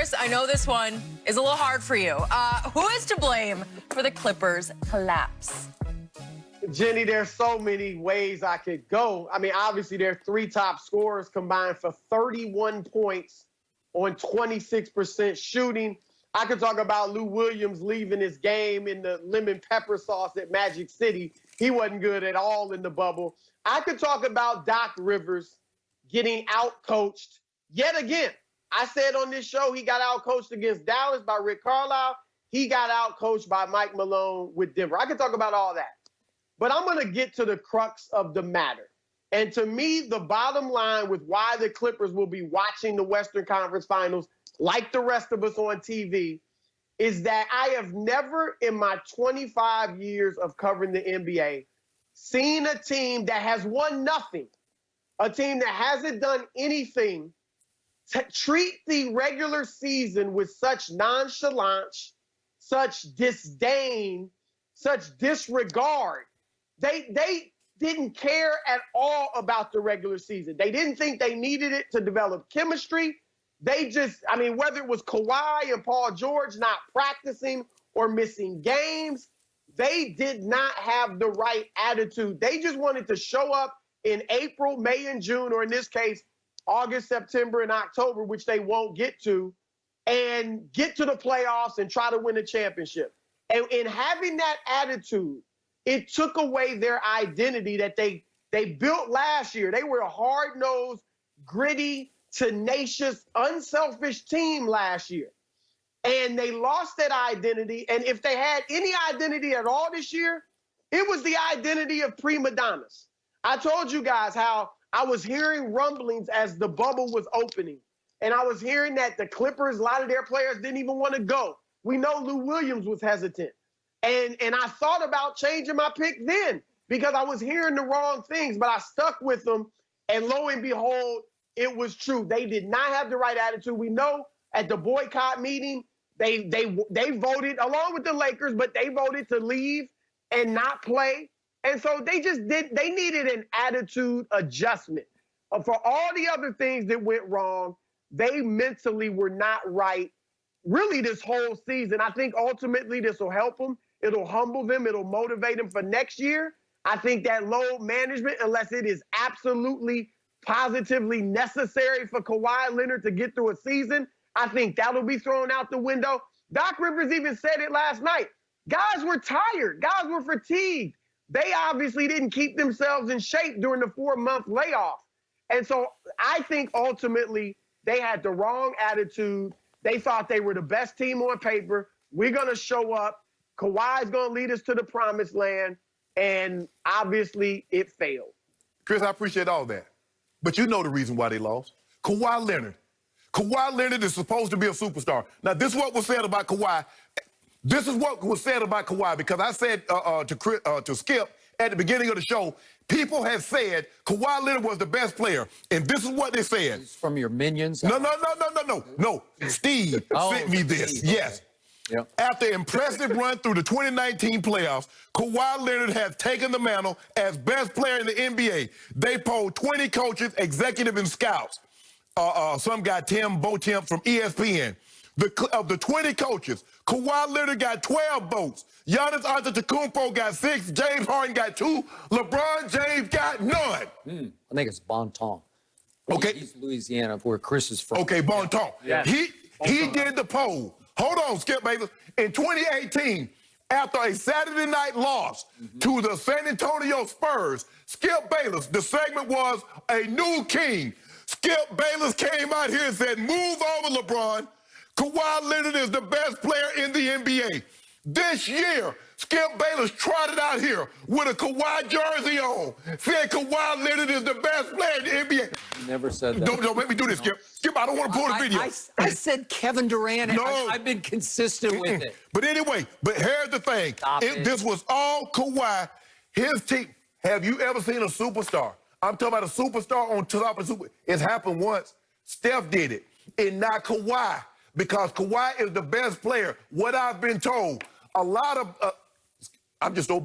Chris, I know this one is a little hard for you. Who is to blame for the Clippers' collapse? Jenny, there's so many ways I could go. I mean, obviously, their three top scorers combined for 31 points on 26% shooting. I could talk about Lou Williams leaving his game in the lemon pepper sauce at Magic City. He wasn't good at all in the bubble. I could talk about Doc Rivers getting out-coached yet again. I said on this show he got out-coached against Dallas by Rick Carlisle. He got out-coached by Mike Malone with Denver. I could talk about all that. But I'm going to get to the crux of the matter. And to me, the bottom line with why the Clippers will be watching the Western Conference Finals like the rest of us on TV is that I have never in my 25 years of covering the NBA seen a team that has won nothing, a team that hasn't done anything, to treat the regular season with such nonchalance, such disdain, such disregard. They didn't care at all about the regular season. They didn't think they needed it to develop chemistry. They just, I mean, whether it was Kawhi and Paul George not practicing or missing games, they did not have the right attitude. They just wanted to show up in April, May, and June, or in this case, August, September, and October, which they won't get to, and get to the playoffs and try to win a championship. And in having that attitude, it took away their identity that they built last year. They were a hard-nosed, gritty, tenacious, unselfish team last year. And they lost that identity. And if they had any identity at all this year, it was the identity of prima donnas. I told you guys how I was hearing rumblings as the bubble was opening. And I was hearing that the Clippers, a lot of their players didn't even want to go. We know Lou Williams was hesitant. And I thought about changing my pick then because I was hearing the wrong things, but I stuck with them. And lo and behold, it was true. They did not have the right attitude. We know at the boycott meeting, they voted along with the Lakers, but they voted to leave and not play. And so they needed an attitude adjustment. For all the other things that went wrong, they mentally were not right really this whole season. I think ultimately this will help them. It'll humble them. It'll motivate them for next year. I think that load management, unless it is absolutely positively necessary for Kawhi Leonard to get through a season, I think that'll be thrown out the window. Doc Rivers even said it last night. Guys were tired. Guys were fatigued. They obviously didn't keep themselves in shape during the 4-month layoff. And so I think ultimately they had the wrong attitude. They thought they were the best team on paper. We're going to show up. Kawhi's going to lead us to the promised land. And obviously it failed. Chris, I appreciate all that. But you know the reason why they lost. Kawhi Leonard. Kawhi Leonard is supposed to be a superstar. Now, this is what was said about Kawhi. This is what was said about Kawhi because I said to Skip at the beginning of the show, people have said Kawhi Leonard was the best player. And this is what they said. It's from your minions? No. Steve sent me this. Steve. Yes. Yep. After an impressive run through the 2019 playoffs, Kawhi Leonard has taken the mantle as best player in the NBA. They polled 20 coaches, executives, and scouts. Some guy, Tim Botemp from ESPN. Of the 20 coaches, Kawhi Leonard got 12 votes. Giannis Antetokounmpo got 6. James Harden got 2. LeBron James got none. I think it's Bon Ton. Okay. He's Louisiana, where Chris is from. Okay, Bon Ton. Yeah. He did the poll. Hold on, Skip Bayless. In 2018, after a Saturday night loss to the San Antonio Spurs, Skip Bayless, the segment was a new king. Skip Bayless came out here and said, move over, LeBron. Kawhi Leonard is the best player in the NBA. This year, Skip Bayless trotted out here with a Kawhi jersey on, said Kawhi Leonard is the best player in the NBA. Never said that. Don't make me do this, Skip. Skip, I don't want to pull the video. I said Kevin Durant. No. I've been consistent with it. But anyway, here's the thing. This was all Kawhi. His team. Have you ever seen a superstar? I'm talking about a superstar on top of the super. It's happened once. Steph did it. And not Kawhi. Because Kawhi is the best player. What I've been told, a lot of I'm just old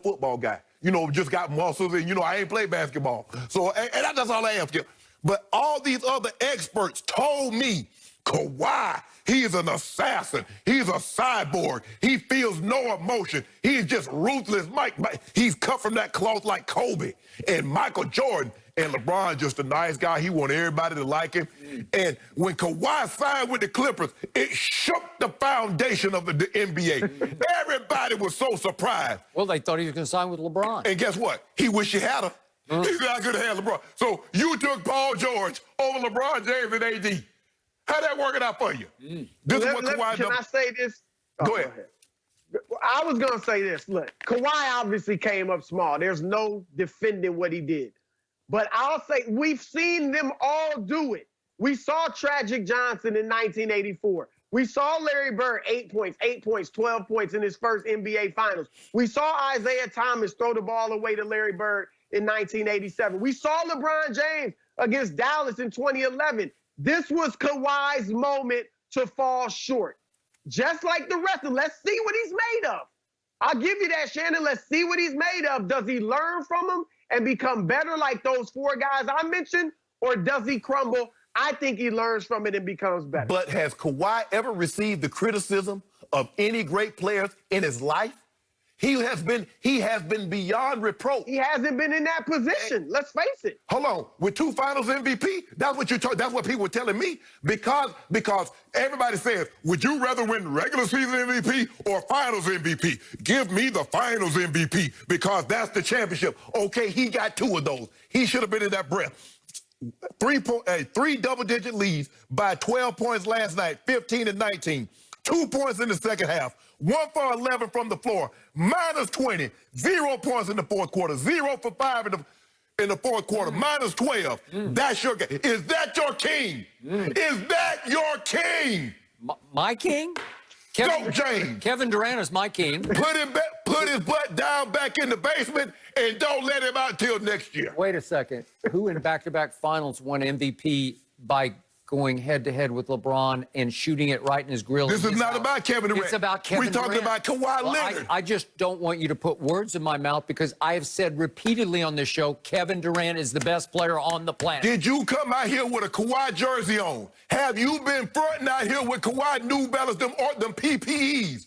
football guy. You know, just got muscles and, I ain't played basketball. So, and that's all I am, Skip. But all these other experts told me Kawhi, he is an assassin. He's a cyborg. He feels no emotion. He is just ruthless. He's cut from that cloth like Kobe. And Michael Jordan and LeBron, just a nice guy. He wanted everybody to like him. And when Kawhi signed with the Clippers, it shook the foundation of the NBA. Everybody was so surprised. Well, they thought he was going to sign with LeBron. And guess what? He wished he had her. He said, I could have had LeBron. So you took Paul George over LeBron James and AD. How'd that work out for you? This is what Kawhi Can I say this? Oh, go ahead. I was going to say this. Look, Kawhi obviously came up small. There's no defending what he did. But I'll say we've seen them all do it. We saw Tragic Johnson in 1984. We saw Larry Bird, 8 points, 12 points in his first NBA Finals. We saw Isaiah Thomas throw the ball away to Larry Bird in 1987. We saw LeBron James against Dallas in 2011. This was Kawhi's moment to fall short. Just like the rest of them. Let's see what he's made of. I'll give you that, Shannon. Let's see what he's made of. Does he learn from them and become better like those four guys I mentioned? Or does he crumble? I think he learns from it and becomes better. But has Kawhi ever received the criticism of any great players in his life? He has been beyond reproach. He hasn't been in that position. Let's face it. Hold on, with 2 Finals MVP, that's what that's what people were telling me. Because everybody says, would you rather win regular season MVP or Finals MVP? Give me the Finals MVP because that's the championship. Okay, he got 2 of those. He should have been in that breath. 3 double-digit leads by 12 points last night, 15 and 19. 2 points in the second half. 1 for 11 from the floor. Minus 20. 0 points in the fourth quarter. 0 for 5 in the fourth quarter. Minus 12. That's your game. Is that your king? Is that your king? My king? James. Kevin Durant is my king. Put his butt down back in the basement and don't let him out till next year. Wait a second. Who in back-to-back finals won MVP by going head-to-head with LeBron and shooting it right in his grill? This is not about Kevin Durant. It's about Kevin Durant. We're talking about Kawhi Leonard. I just don't want you to put words in my mouth because I have said repeatedly on this show, Kevin Durant is the best player on the planet. Did you come out here with a Kawhi jersey on? Have you been fronting out here with Kawhi New Balance, them PPEs?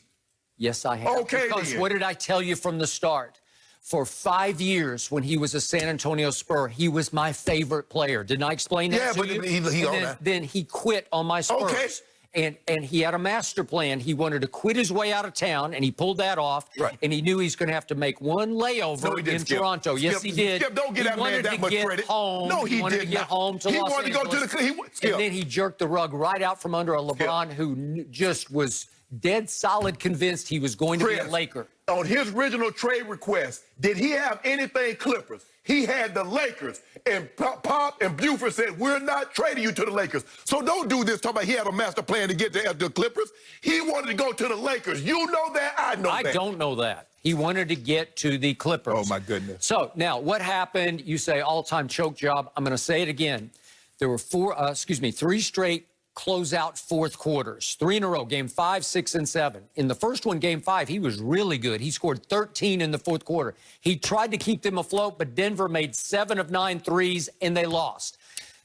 Yes, I have. Okay, because then. What did I tell you from the start? For 5 years, when he was a San Antonio Spur, he was my favorite player. Didn't I explain that to you? Yeah, but then he quit on my Spurs. Okay. And he had a master plan. He wanted to quit his way out of town, and he pulled that off. Right. And he knew he's going to have to make one layover in Toronto. Yes, he did. Skip, don't give that man that much credit. No, he wanted to get home to Los wanted to go to Angeles. And then he jerked the rug right out from under a LeBron who just was dead solid convinced he was going to be a Laker. On his original trade request, did he have anything Clippers? He had the Lakers, and Pop and Buford said, we're not trading you to the Lakers. So don't do this talking about he had a master plan to get to the Clippers. He wanted to go to the Lakers. You know that, I know that. I don't know that. He wanted to get to the Clippers. Oh, my goodness. So now what happened? You say all-time choke job. I'm going to say it again. There were 3 straight closeout fourth quarters, 3 in a row, game 5, 6, and 7. In the first one, game 5, he was really good. He scored 13 in the fourth quarter. He tried to keep them afloat, but Denver made 7 of 9 threes, and they lost.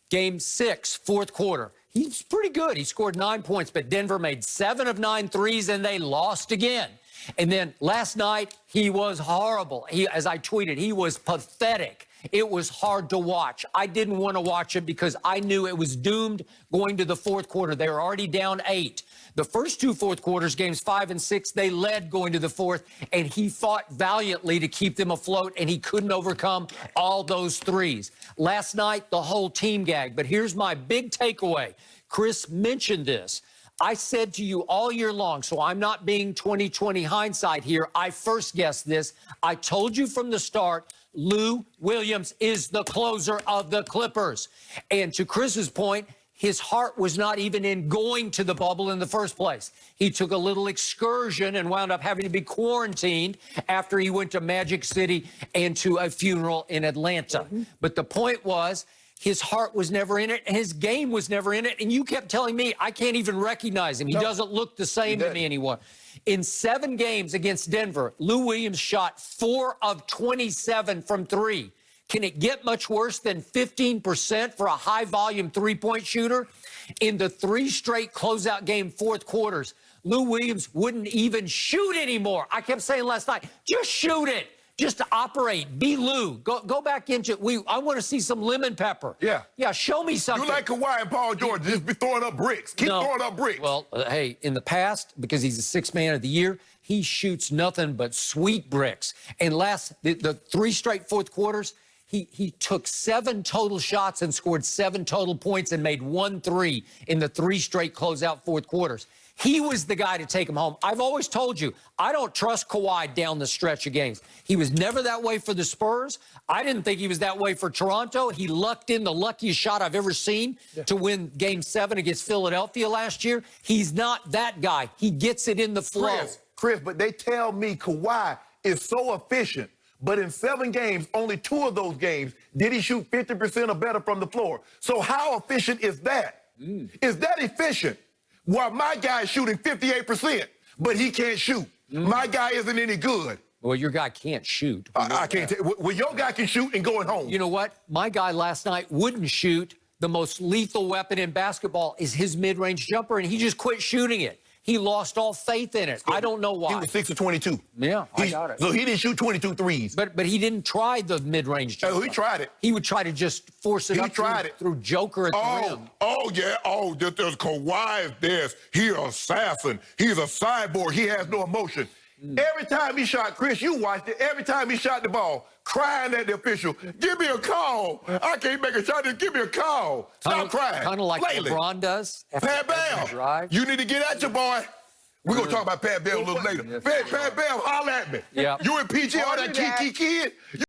Game 6, fourth quarter, he's pretty good. He scored 9 points, but Denver made 7 of 9 threes, and they lost again. And then last night, he was horrible. As I tweeted, he was pathetic. It was hard to watch. I didn't want to watch it because I knew it was doomed going to the fourth quarter. They were already down 8. The first 2 fourth quarters, games 5 and 6, they led going to the fourth, and he fought valiantly to keep them afloat, and he couldn't overcome all those threes. Last night, the whole team gagged. But here's my big takeaway. Chris mentioned this. I said to you all year long, so I'm not being 20/20 hindsight here. I first guessed this. I told you from the start, Lou Williams is the closer of the Clippers. And to Chris's point, his heart was not even in going to the bubble in the first place. He took a little excursion and wound up having to be quarantined after he went to Magic City and to a funeral in Atlanta. But the point was, his heart was never in it, and his game was never in it. And you kept telling me, I can't even recognize him. He doesn't look the same to me anymore. In 7 games against Denver, Lou Williams shot 4 of 27 from 3. Can it get much worse than 15% for a high-volume three-point shooter? In the 3 straight closeout game fourth quarters, Lou Williams wouldn't even shoot anymore. I kept saying last night, just shoot it. Just to operate, be Lou. Go back into it. I want to see some lemon pepper. Yeah. Yeah, show me something. You like Kawhi and Paul George, just be throwing up bricks. Keep throwing up bricks. Well, hey, in the past, because he's the sixth man of the year, he shoots nothing but sweet bricks. And the 3 straight fourth quarters, he took 7 total shots and scored 7 total points and made 1 3 in the 3 straight closeout fourth quarters. He was the guy to take him home. I've always told you, I don't trust Kawhi down the stretch of games. He was never that way for the Spurs. I didn't think he was that way for Toronto. He lucked in the luckiest shot I've ever seen to win Game 7 against Philadelphia last year. He's not that guy. He gets it in the flow. Chris, but they tell me Kawhi is so efficient. But in 7 games, only 2 of those games did he shoot 50% or better from the floor. So how efficient is that? Is that efficient? While my guy is shooting 58%, but he can't shoot. My guy isn't any good. Well, your guy can't shoot. I can't tell. Well, your guy can shoot and going home. You know what? My guy last night wouldn't shoot. The most lethal weapon in basketball is his mid-range jumper, and he just quit shooting it. He lost all faith in it. I don't know why. He was 6 of 22. Yeah, I got it. So he didn't shoot 22 threes. But he didn't try the mid-range jumper. Oh, he tried it. He would try to just force it up through Joker at the rim. Oh, yeah. Oh, there's Kawhi is this. He's an assassin. He's a cyborg. He has no emotion. Every time he shot, Chris, you watched it. Every time he shot the ball, crying at the official, give me a call. I can't make a shot. Just give me a call. Stop crying. Kind of like LeBron does. Pat Bell, you need to get at your boy. We're going to talk about Pat Bell a little later. Pat Bell, holler at me. Yeah. You and PG, all that key kid.